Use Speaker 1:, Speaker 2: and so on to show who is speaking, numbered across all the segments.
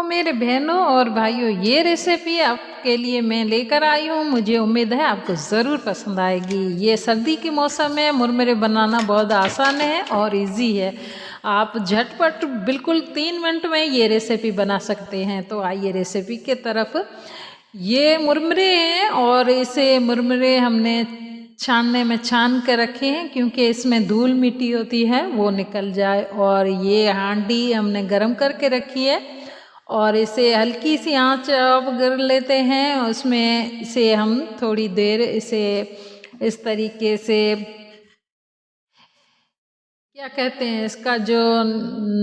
Speaker 1: मेरे बहनों और भाइयों, ये रेसिपी आपके लिए मैं लेकर आई हूँ। मुझे उम्मीद है आपको ज़रूर पसंद आएगी। ये सर्दी के मौसम में मुरमुरे बनाना बहुत आसान है और इजी है। आप झटपट बिल्कुल 3 मिनट में ये रेसिपी बना सकते हैं। तो आइए रेसिपी के तरफ। ये मुरमुरे हैं और इसे मुरमुरे हमने छानने में छान कर रखे हैं क्योंकि इसमें धूल मिट्टी होती है वो निकल जाए। और ये हांडी हमने गरम करके रखी है और इसे हल्की सी आंच कर लेते हैं। उसमें इसे हम थोड़ी देर इसे इस तरीके से क्या कहते हैं, इसका जो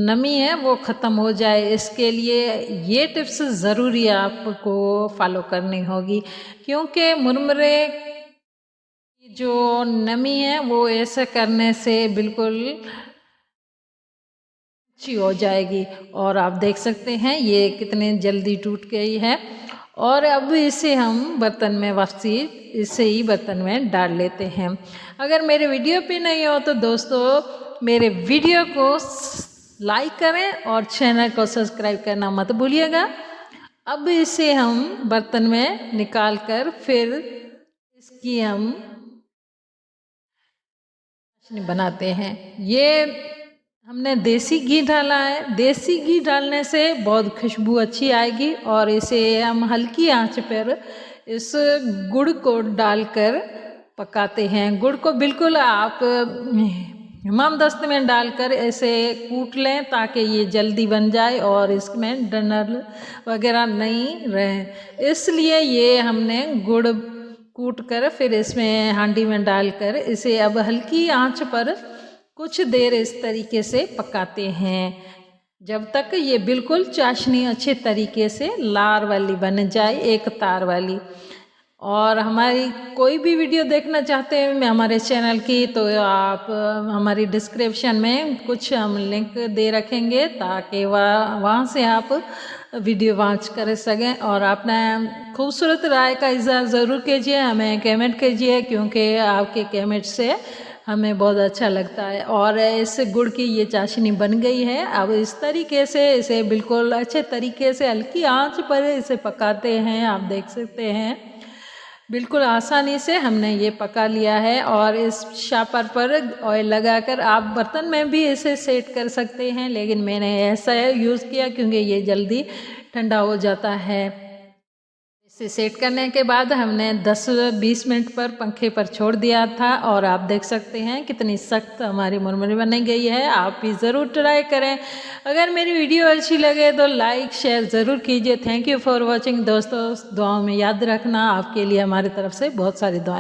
Speaker 1: नमी है वो ख़त्म हो जाए, इसके लिए ये टिप्स ज़रूरी आपको फॉलो करनी होगी। क्योंकि मुरमुरे की जो नमी है वो ऐसे करने से बिल्कुल अच्छी हो जाएगी। और आप देख सकते हैं ये कितने जल्दी टूट गई है। और अब इसे हम बर्तन में वापसी इसे ही बर्तन में डाल लेते हैं। अगर मेरे वीडियो पे नहीं हो तो दोस्तों मेरे वीडियो को लाइक करें और चैनल को सब्सक्राइब करना मत भूलिएगा। अब इसे हम बर्तन में निकाल कर फिर इसकी हम बनाते हैं। ये हमने देसी घी डाला है। देसी घी डालने से बहुत खुशबू अच्छी आएगी। और इसे हम हल्की आंच पर इस गुड़ को डालकर पकाते हैं। गुड़ को बिल्कुल आप हिमामदस्त में डालकर ऐसे कूट लें ताकि ये जल्दी बन जाए और इसमें डनर वगैरह नहीं रहे। इसलिए ये हमने गुड़ कूट कर फिर इसमें हांडी में डालकर इसे अब हल्की आंच पर कुछ देर इस तरीके से पकाते हैं जब तक ये बिल्कुल चाशनी अच्छे तरीके से लार वाली बन जाए, एक तार वाली। और हमारी कोई भी वीडियो देखना चाहते हैं हमारे चैनल की तो आप हमारी डिस्क्रिप्शन में कुछ हम लिंक दे रखेंगे ताकि वहाँ से आप वीडियो वॉच कर सकें। और अपना खूबसूरत राय का इज़हार ज़रूर कीजिए, हमें कमेंट कीजिए क्योंकि आपके कमेंट से हमें बहुत अच्छा लगता है। और इस गुड़ की ये चाशनी बन गई है। अब इस तरीके से इसे बिल्कुल अच्छे तरीके से हल्की आंच पर इसे पकाते हैं। आप देख सकते हैं बिल्कुल आसानी से हमने ये पका लिया है। और इस शापर पर ऑयल लगाकर आप बर्तन में भी इसे सेट कर सकते हैं, लेकिन मैंने ऐसा यूज़ किया क्योंकि ये जल्दी ठंडा हो जाता है। इसे सेट करने के बाद हमने 10-20 मिनट पर पंखे पर छोड़ दिया था और आप देख सकते हैं कितनी सख्त हमारी मुरमुरे बन गई है। आप भी ज़रूर ट्राई करें। अगर मेरी वीडियो अच्छी लगे तो लाइक शेयर ज़रूर कीजिए। थैंक यू फॉर वॉचिंग दोस्तों। दुआओं में याद रखना, आपके लिए हमारी तरफ से बहुत सारी दुआएं।